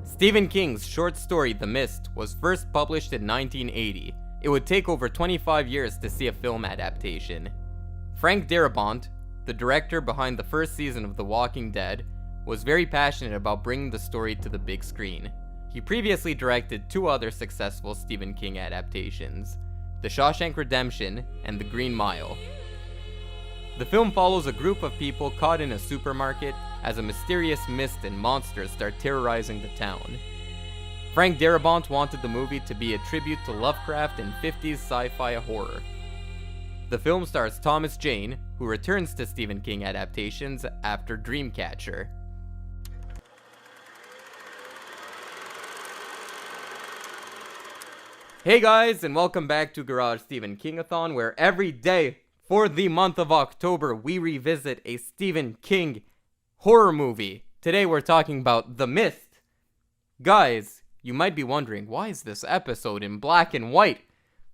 Stephen King's short story The Mist was first published in 1980. It would take over 25 years to see a film adaptation. Frank Darabont, the director behind the first season of The Walking Dead, was very passionate about bringing the story to the big screen. He previously directed two other successful Stephen King adaptations, The Shawshank Redemption and The Green Mile. The film follows a group of people caught in a supermarket as a mysterious mist and monsters start terrorizing the town. Frank Darabont wanted the movie to be a tribute to Lovecraft and 50s sci-fi horror. The film stars Thomas Jane, who returns to Stephen King adaptations after Dreamcatcher. Hey guys, and welcome back to Garage Stephen-King-a-thon, where every day for the month of October we revisit a Stephen King horror movie. Today we're talking about The Mist. Guys, you might be wondering, why is this episode in black and white?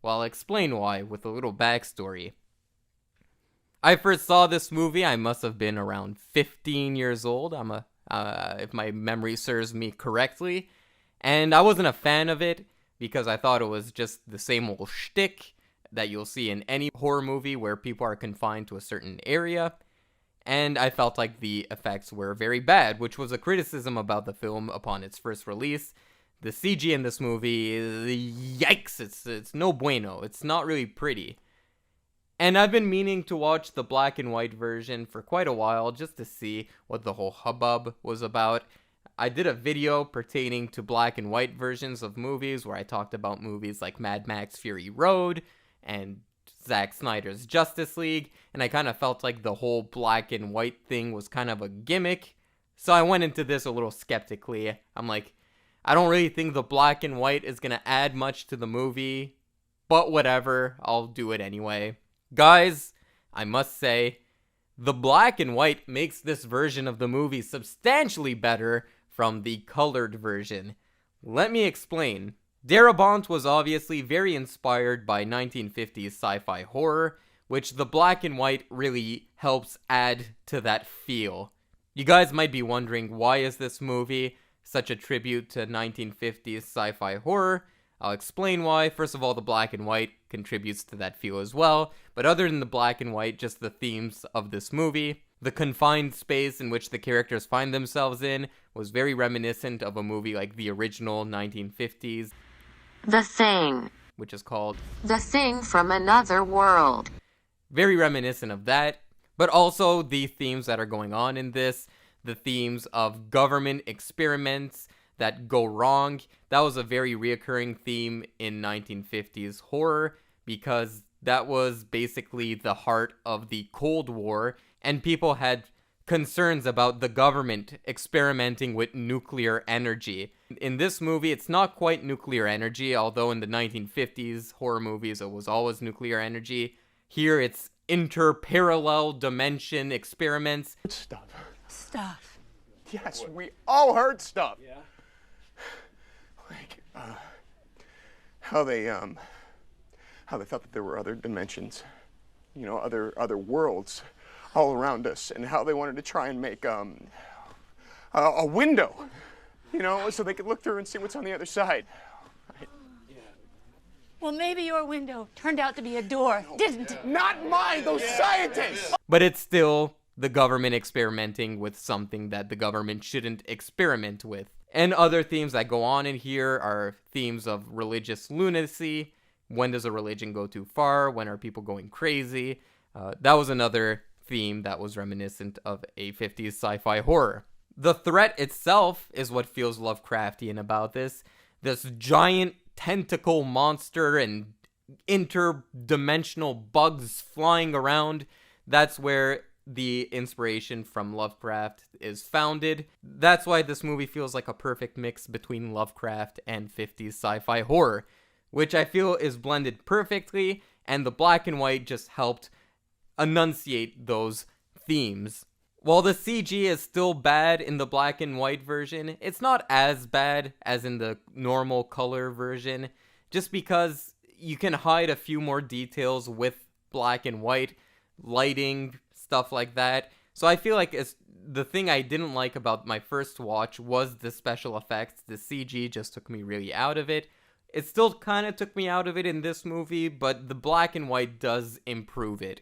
Well, I'll explain why with a little backstory. I first saw this movie, I must have been around 15 years old, if my memory serves me correctly, and I wasn't a fan of it because I thought it was just the same old shtick that you'll see in any horror movie where people are confined to a certain area, and I felt like the effects were very bad, which was a criticism about the film upon its first release. The CG in this movie, yikes, it's no bueno, it's not really pretty. And I've been meaning to watch the black and white version for quite a while just to see what the whole hubbub was about. I did a video pertaining to black and white versions of movies where I talked about movies like Mad Max Fury Road and Zack Snyder's Justice League, and I kind of felt like the whole black and white thing was kind of a gimmick. So I went into this a little skeptically. I'm like, I don't really think the black and white is going to add much to the movie, but whatever, I'll do it anyway. Guys, I must say, the black and white makes this version of the movie substantially better from the colored version. Let me explain. Darabont was obviously very inspired by 1950s sci-fi horror, which the black and white really helps add to that feel. You guys might be wondering, why is this movie such a tribute to 1950s sci-fi horror? I'll explain why. First of all, the black and white contributes to that feel as well, but other than the black and white, just the themes of this movie. The confined space in which the characters find themselves in was very reminiscent of a movie like the original 1950s, The Thing, which is called The Thing from Another World. Very reminiscent of that, but also the themes that are going on in this, the themes of government experiments that go wrong. That was a very reoccurring theme in 1950s horror because that was basically the heart of the Cold War, and people had concerns about the government experimenting with nuclear energy. In this movie, it's not quite nuclear energy, although in the 1950s horror movies it was always nuclear energy. Here it's interparallel dimension experiments. Stuff. Yes, we all heard stuff. Yeah. Like, how they thought that there were other dimensions, you know, other worlds all around us, and how they wanted to try and make a window, you know, so they could look through and see what's on the other side. Right? Yeah. Well, maybe your window turned out to be a door, didn't it? Not mine, those scientists! But it's still the government experimenting with something that the government shouldn't experiment with. And other themes that go on in here are themes of religious lunacy. When does a religion go too far? When are people going crazy? That was another theme that was reminiscent of a 50s sci-fi horror. The threat itself is what feels Lovecraftian about this. This giant tentacle monster and interdimensional bugs flying around. That's where the inspiration from Lovecraft is founded. That's why this movie feels like a perfect mix between Lovecraft and 50s sci-fi horror, which I feel is blended perfectly, and the black and white just helped enunciate those themes. While the CG is still bad in the black and white version, it's not as bad as in the normal color version, just because you can hide a few more details with black and white, lighting, stuff like that. So I feel like the thing I didn't like about my first watch was the special effects. The CG just took me really out of it. It still kind of took me out of it in this movie, but the black and white does improve it.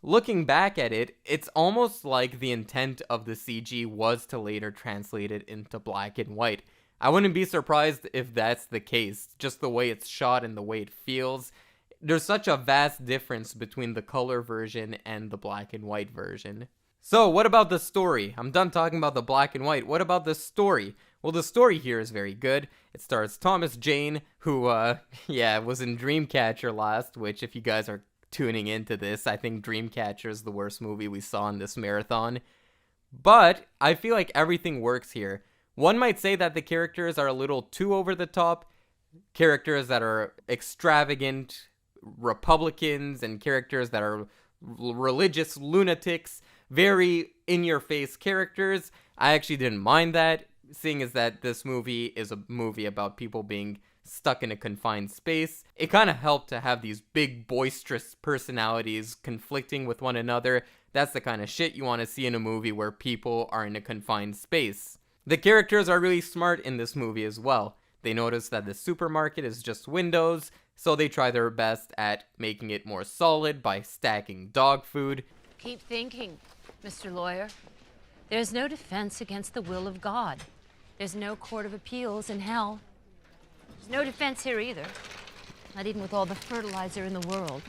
Looking back at it, it's almost like the intent of the CG was to later translate it into black and white. I wouldn't be surprised if that's the case, just the way it's shot and the way it feels. There's such a vast difference between the color version and the black and white version. So, what about the story? I'm done talking about the black and white. What about the story? Well, the story here is very good. It stars Thomas Jane, who, was in Dreamcatcher last, which, if you guys are tuning into this, I think Dreamcatcher is the worst movie we saw in this marathon. But I feel like everything works here. One might say that the characters are a little too over the top. Characters that are extravagant Republicans and characters that are religious lunatics. Very in-your-face characters. I actually didn't mind that, seeing as that this movie is a movie about people being stuck in a confined space. It kind of helped to have these big, boisterous personalities conflicting with one another. That's the kind of shit you want to see in a movie where people are in a confined space. The characters are really smart in this movie as well. They notice that the supermarket is just windows, so they try their best at making it more solid by stacking dog food. Keep thinking, Mr. Lawyer. There's no defense against the will of God. There's no court of appeals in hell. There's no defense here either. Not even with all the fertilizer in the world.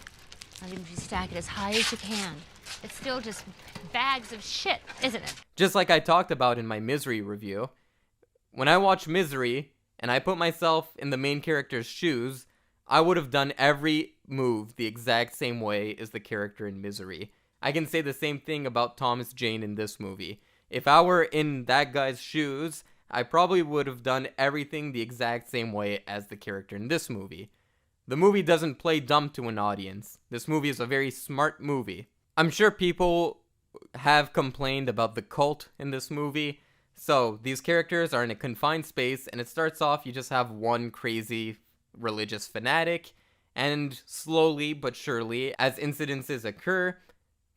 Not even if you stack it as high as you can. It's still just bags of shit, isn't it? Just like I talked about in my Misery review, when I watch Misery and I put myself in the main character's shoes, I would have done every move the exact same way as the character in Misery. I can say the same thing about Thomas Jane in this movie. If I were in that guy's shoes, I probably would have done everything the exact same way as the character in this movie. The movie doesn't play dumb to an audience. This movie is a very smart movie. I'm sure people have complained about the cult in this movie. So, these characters are in a confined space, and it starts off, you just have one crazy religious fanatic, and slowly but surely, as incidences occur,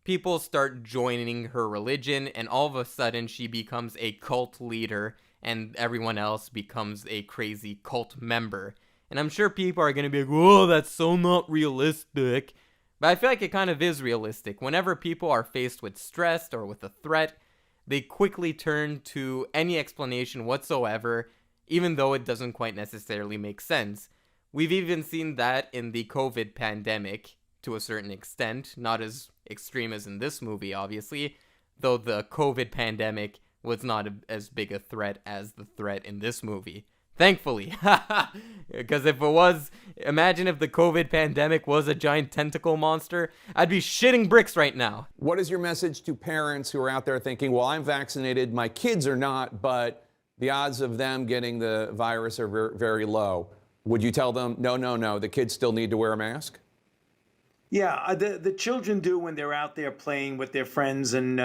people start joining her religion, and all of a sudden, she becomes a cult leader, and everyone else becomes a crazy cult member. And I'm sure people are going to be like, whoa, that's so not realistic. But I feel like it kind of is realistic. Whenever people are faced with stress or with a threat, they quickly turn to any explanation whatsoever, even though it doesn't quite necessarily make sense. We've even seen that in the COVID pandemic, to a certain extent. Not as extreme as in this movie, obviously, though the COVID pandemic was not as big a threat as the threat in this movie. Thankfully. Because if it was, imagine if the COVID pandemic was a giant tentacle monster, I'd be shitting bricks right now. What is your message to parents who are out there thinking, well, I'm vaccinated, my kids are not, but the odds of them getting the virus are very low? Would you tell them, no, the kids still need to wear a mask? Yeah, the children do when they're out there playing with their friends and,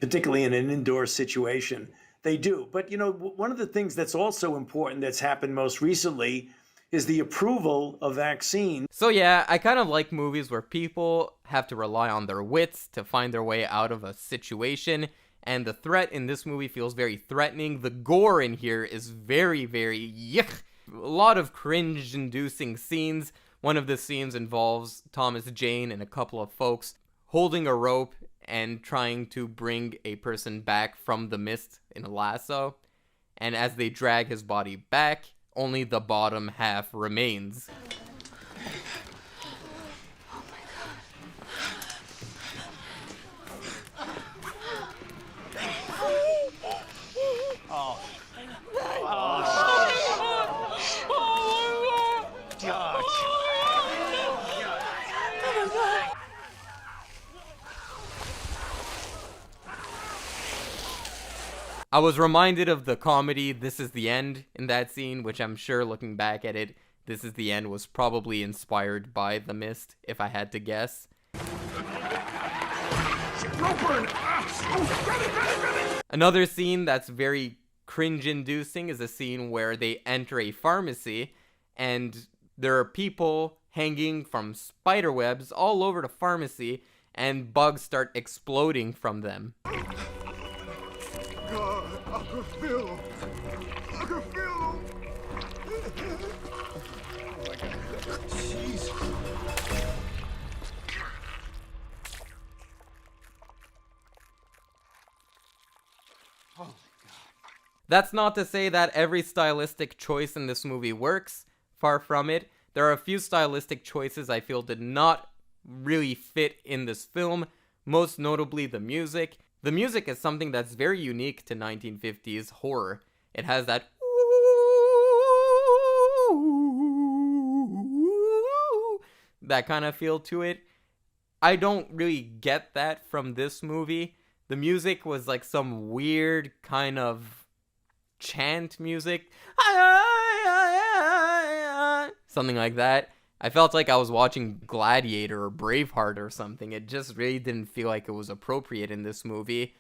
particularly in an indoor situation. They do. But, one of the things that's also important that's happened most recently is the approval of vaccines. So yeah, I kind of like movies where people have to rely on their wits to find their way out of a situation. And the threat in this movie feels very threatening. The gore in here is very, very yuck. A lot of cringe-inducing scenes. One of the scenes involves Thomas Jane and a couple of folks holding a rope and trying to bring a person back from the mist in a lasso. And as they drag his body back, only the bottom half remains. I was reminded of the comedy This Is the End in that scene, which I'm sure looking back at it, This Is the End was probably inspired by The Mist, if I had to guess. burn. Oh, grab it. Another scene that's very cringe-inducing is a scene where they enter a pharmacy and there are people hanging from spider webs all over the pharmacy and bugs start exploding from them. God, Uncle Phil. Uncle Phil. Oh my God. Jesus. That's not to say that every stylistic choice in this movie works. Far from it. There are a few stylistic choices I feel did not really fit in this film, most notably the music. The music is something that's very unique to 1950s horror. It has that that kind of feel to it. I don't really get that from this movie. The music was like some weird kind of chant music, something like that. I felt like I was watching Gladiator or Braveheart or something. It just really didn't feel like it was appropriate in this movie.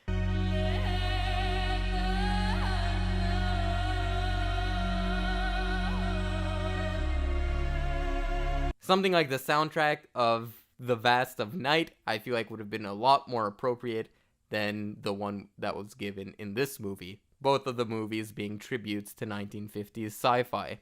Something like the soundtrack of The Vast of Night, I feel like would have been a lot more appropriate than the one that was given in this movie. Both of the movies being tributes to 1950s sci-fi.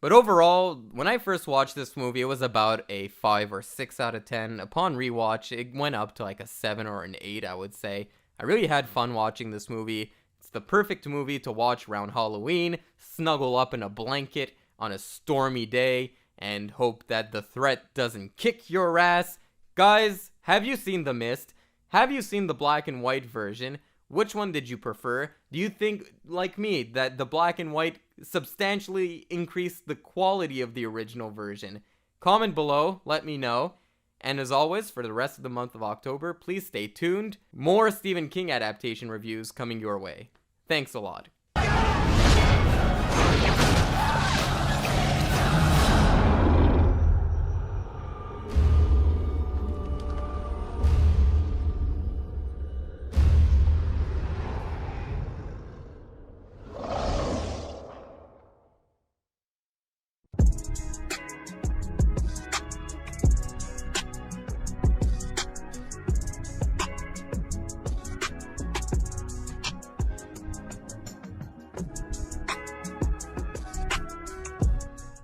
But overall, when I first watched this movie, it was about a 5 or 6 out of 10. Upon rewatch, it went up to like a 7 or an 8, I would say. I really had fun watching this movie. It's the perfect movie to watch around Halloween, snuggle up in a blanket on a stormy day, and hope that the threat doesn't kick your ass. Guys, have you seen The Mist? Have you seen the black and white version? Which one did you prefer? Do you think, like me, that the black and white substantially increased the quality of the original version? Comment below, let me know. And as always, for the rest of the month of October, please stay tuned. More Stephen King adaptation reviews coming your way. Thanks a lot.